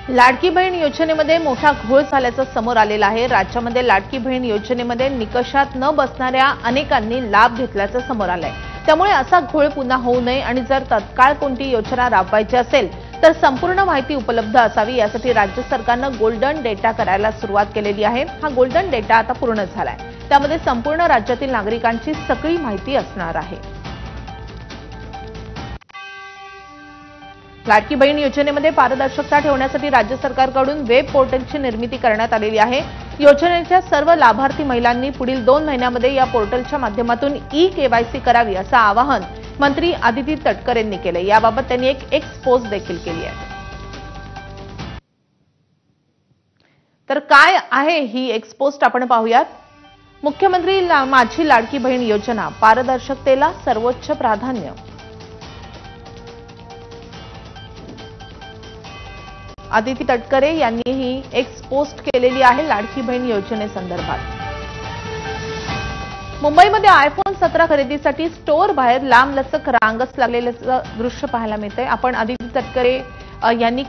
लाडकी बहीण योजनेमध्ये मोठा घोळ झाल्याचं समोर आलेलं आहे। राज्यामध्ये लाडकी बहीण योजनेमध्ये निकषात न बसणाऱ्या अनेकांनी लाभ घेतल्याचं समोर आलंय। त्यामुळे असा घोळ पुन्हा होऊ नये आणि जर तत्काळ कोणती योजना राबवायची असेल तर संपूर्ण माहिती उपलब्ध असावी, यासाठी राज्य सरकारनं गोल्डन डेटा करायला सुरुवात केलेली आहे। हा गोल्डन डेटा आता पूर्ण झालाय। त्यामध्ये संपूर्ण राज्यातील नागरिकांची सगळी माहिती असणार आहे। लाडकी बहीण योजनेमध्ये पारदर्शकता ठेवण्यासाठी राज्य सरकारकडून वेब पोर्टलची निर्मिती करण्यात आलेली आहे। योजनेच्या सर्व लाभार्थी महिलांनी पुढील 2 महिन्यांमध्ये या पोर्टलच्या माध्यमातून ई-केवायसी करावी असं आवाहन मंत्री आदिती तटकरे यांनी केले। याबाबत त्यांनी एक एक्स पोस्ट देखील केली आहे। तर काय आहे ही एक्स पोस्ट आपण पाहूयात। मुख्यमंत्री माझी लाडकी बहीण योजना, पारदर्शकतेला सर्वोच्च प्राधान्य। आदिती तटकरे यांनी ही एक्स पोस्ट केलेली आहे लाडकी बहीण योजनेसंदर्भात। मुंबईमध्ये आयफोन 17 खरेदीसाठी स्टोअर बाहेर लांबलचक रांगच लागलेलं दृश्य पाहायला मिळतंय। आपण आदिती तटकरे यांनी